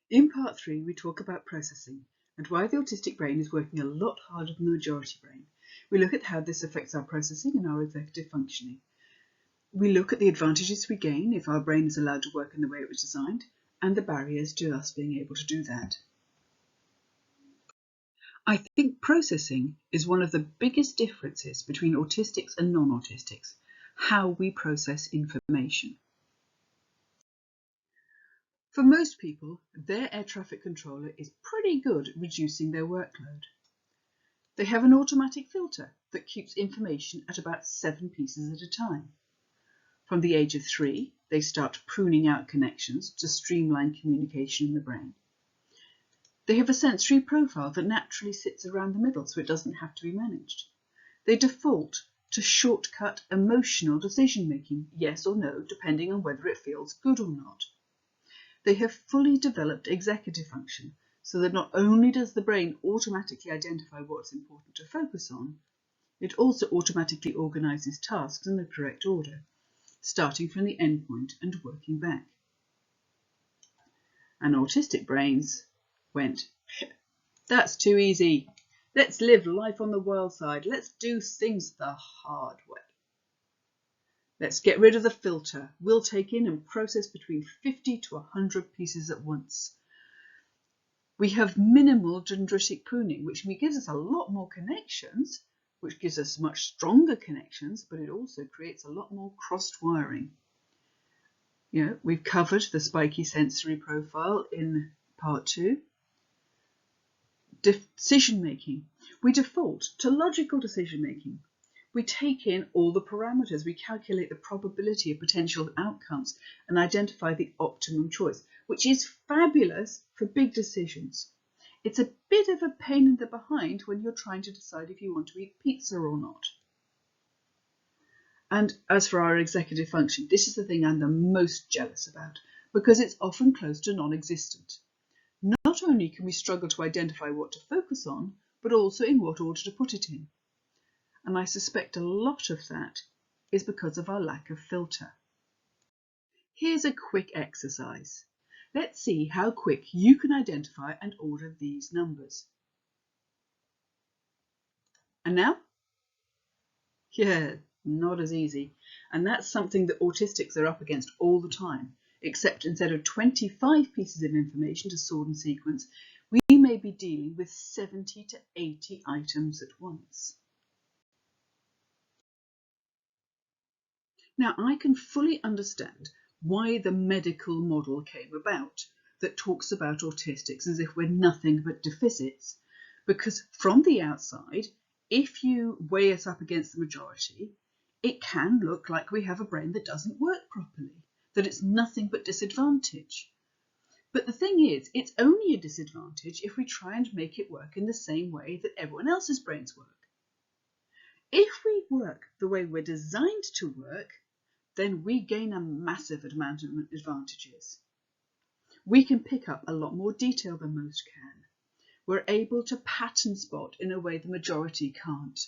In part 3, we talk about processing and why the autistic brain is working a lot harder than the majority brain. We look at how this affects our processing and our executive functioning. We look at the advantages we gain if our brain is allowed to work in the way it was designed, and the barriers to us being able to do that. I think processing is one of the biggest differences between autistics and non-autistics, how we process information. For most people, their air traffic controller is pretty good at reducing their workload. They have an automatic filter that keeps information at about 7 pieces at a time. From the age of 3, they start pruning out connections to streamline communication in the brain. They have a sensory profile that naturally sits around the middle, so it doesn't have to be managed. They default to shortcut emotional decision-making, yes or no, depending on whether it feels good or not. They have fully developed executive function, so that not only does the brain automatically identify what's important to focus on, it also automatically organises tasks in the correct order, starting from the endpoint and working back. And autistic brains went, that's too easy. Let's live life on the wild side. Let's do things the hard way. Let's get rid of the filter. We'll take in and process between 50 to 100 pieces at once. We have minimal dendritic pruning, which gives us a lot more connections, which gives us much stronger connections, but it also creates a lot more crossed wiring. We've covered the spiky sensory profile in part 2. Decision making. We default to logical decision making. We take in all the parameters, we calculate the probability of potential outcomes and identify the optimum choice, which is fabulous for big decisions. It's a bit of a pain in the behind when you're trying to decide if you want to eat pizza or not. And as for our executive function, this is the thing I'm the most jealous about, because it's often close to non-existent. Not only can we struggle to identify what to focus on, but also in what order to put it in. And I suspect a lot of that is because of our lack of filter. Here's a quick exercise. Let's see how quick you can identify and order these numbers. And now? Yeah, not as easy. And that's something that autistics are up against all the time, except instead of 25 pieces of information to sort and sequence, we may be dealing with 70 to 80 items at once. Now, I can fully understand why the medical model came about that talks about autistics as if we're nothing but deficits, because from the outside, if you weigh us up against the majority, it can look like we have a brain that doesn't work properly, that it's nothing but disadvantage. But the thing is, it's only a disadvantage if we try and make it work in the same way that everyone else's brains work. If we work the way we're designed to work, then we gain a massive amount of advantages. We can pick up a lot more detail than most can. We're able to pattern spot in a way the majority can't.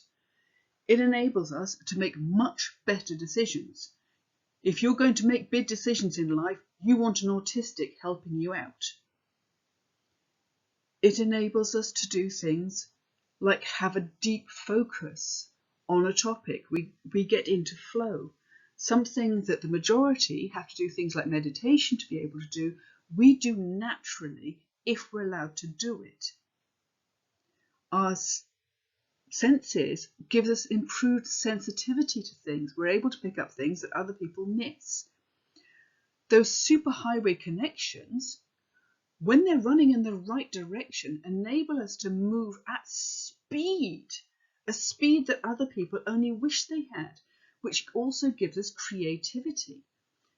It enables us to make much better decisions. If you're going to make big decisions in life, you want an autistic helping you out. It enables us to do things like have a deep focus on a topic. We get into flow. Something that the majority have to do things like meditation to be able to do, we do naturally if we're allowed to do it. Our senses give us improved sensitivity to things. We're able to pick up things that other people miss. Those superhighway connections, when they're running in the right direction, enable us to move at speed, a speed that other people only wish they had, which also gives us creativity.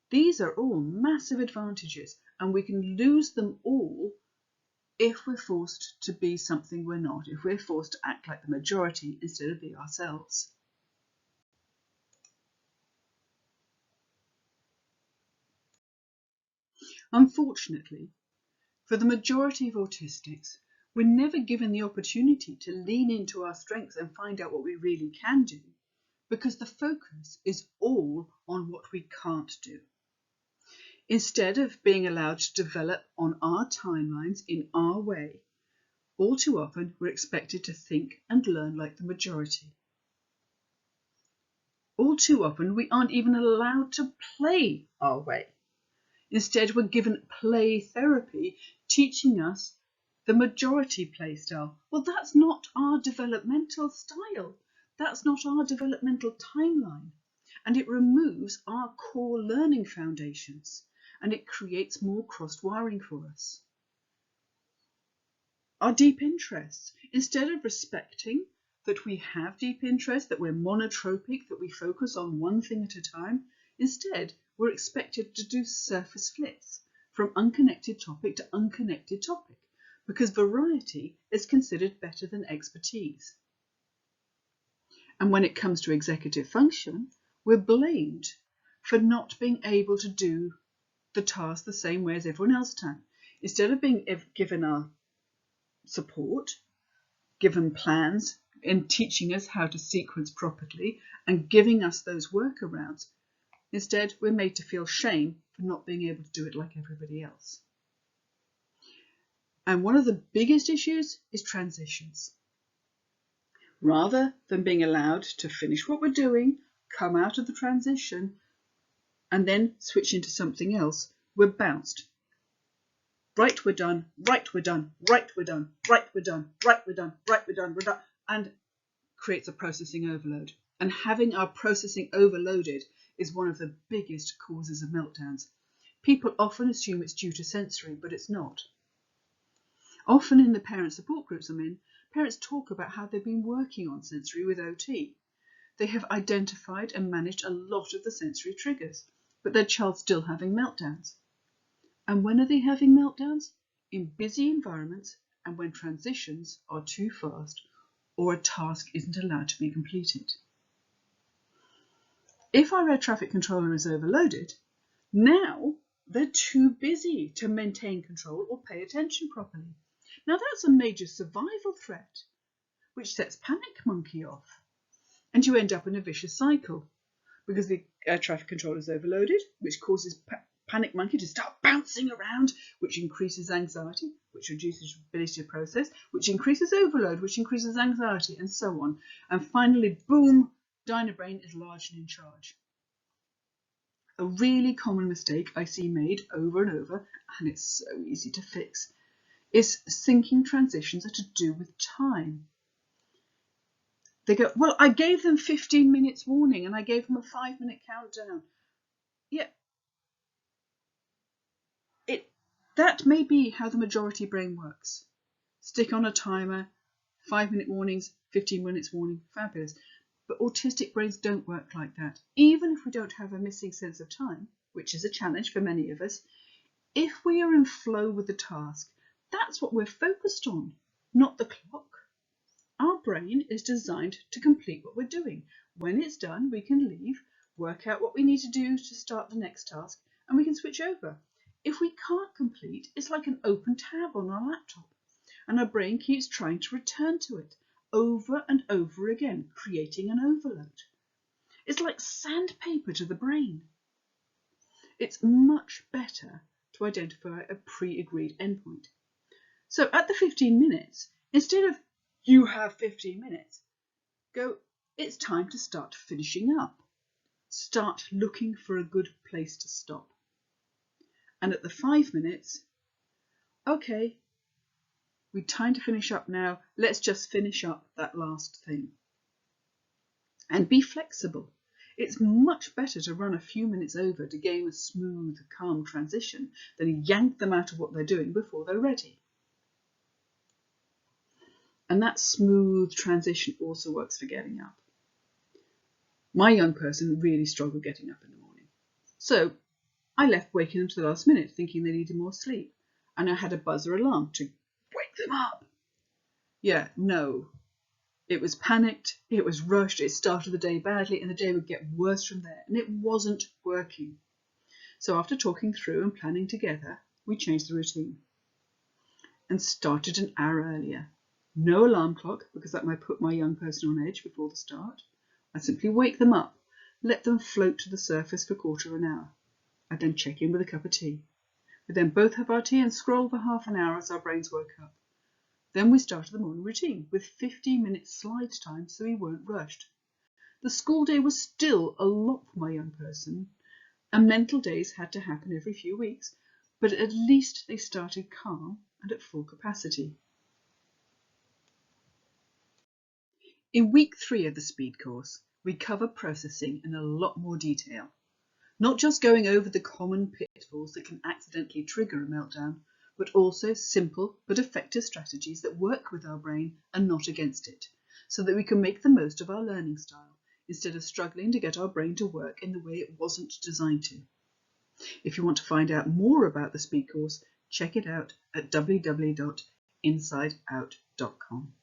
These are all massive advantages, and we can lose them all if we're forced to be something we're not, if we're forced to act like the majority instead of be ourselves. Unfortunately, for the majority of autistics, we're never given the opportunity to lean into our strengths and find out what we really can do, because the focus is all on what we can't do. instead of being allowed to develop on our timelines in our way. All too often, we're expected to think and learn like the majority. All too often, we aren't even allowed to play our way. Instead, we're given play therapy, teaching us the majority play style. Well, that's not our developmental style. That's not our developmental timeline. And it removes our core learning foundations, and it creates more cross-wiring for us. Our deep interests, instead of respecting that we have deep interests, that we're monotropic, that we focus on one thing at a time, instead we're expected to do surface flips from unconnected topic to unconnected topic, because variety is considered better than expertise. And when it comes to executive function, we're blamed for not being able to do the task the same way as everyone else can. Instead of being given our support, given plans, and teaching us how to sequence properly and giving us those workarounds, instead we're made to feel shame for not being able to do it like everybody else. And one of the biggest issues is transitions. Rather than being allowed to finish what we're doing, come out of the transition, and then switch into something else, we're bounced. Right, we're done, right, we're done, right, we're done, right, we're done, right, we're done, right, we're done, we're done, and creates a processing overload. And having our processing overloaded is one of the biggest causes of meltdowns. People often assume it's due to sensory, but it's not. Often in the parent support groups I'm in, parents talk about how they've been working on sensory with OT. They have identified and managed a lot of the sensory triggers, but their child's still having meltdowns. And when are they having meltdowns? In busy environments and when transitions are too fast or a task isn't allowed to be completed. If our air traffic controller is overloaded, now they're too busy to maintain control or pay attention properly. Now that's a major survival threat, which sets panic monkey off. And you end up in a vicious cycle because the air traffic controller is overloaded, which causes panic monkey to start bouncing around, which increases anxiety, which reduces ability to process, which increases overload, which increases anxiety, and so on. And finally, boom, Dynabrain is large and in charge. A really common mistake I see made over and over, and it's so easy to fix, is thinking transitions are to do with time. They go, well, I gave them 15 minutes warning and I gave them a 5-minute countdown. Yeah, that may be how the majority brain works. Stick on a timer, 5-minute warnings, 15 minutes warning, fabulous. But autistic brains don't work like that. Even if we don't have a missing sense of time, which is a challenge for many of us, if we are in flow with the task, that's what we're focused on, not the clock. Our brain is designed to complete what we're doing. When it's done, we can leave, work out what we need to do to start the next task, and we can switch over. If we can't complete, it's like an open tab on our laptop, and our brain keeps trying to return to it over and over again, creating an overload. It's like sandpaper to the brain. It's much better to identify a pre-agreed endpoint. So at the 15 minutes, instead of you have 15 minutes, go, it's time to start finishing up. Start looking for a good place to stop. And at the 5 minutes, okay, we've time to finish up now. Let's just finish up that last thing. And be flexible. It's much better to run a few minutes over to gain a smooth, calm transition than yank them out of what they're doing before they're ready. And that smooth transition also works for getting up. My young person really struggled getting up in the morning. So I left waking them to the last minute thinking they needed more sleep. And I had a buzzer alarm to wake them up. Yeah, no. It was panicked, it was rushed, it started the day badly, and the day would get worse from there. And it wasn't working. So after talking through and planning together, we changed the routine and started an hour earlier. No alarm clock, because that might put my young person on edge before the start. I simply wake them up, let them float to the surface for a quarter of an hour. I'd then check in with a cup of tea. We'd then both have our tea and scroll for half an hour as our brains woke up. Then we started the morning routine with 15 minutes slide time so we weren't rushed. The school day was still a lot for my young person, and mental days had to happen every few weeks, but at least they started calm and at full capacity. In week 3 of the speed course, we cover processing in a lot more detail. Not just going over the common pitfalls that can accidentally trigger a meltdown, but also simple but effective strategies that work with our brain and not against it, so that we can make the most of our learning style instead of struggling to get our brain to work in the way it wasn't designed to. If you want to find out more about the speed course, check it out at www.insideout.com.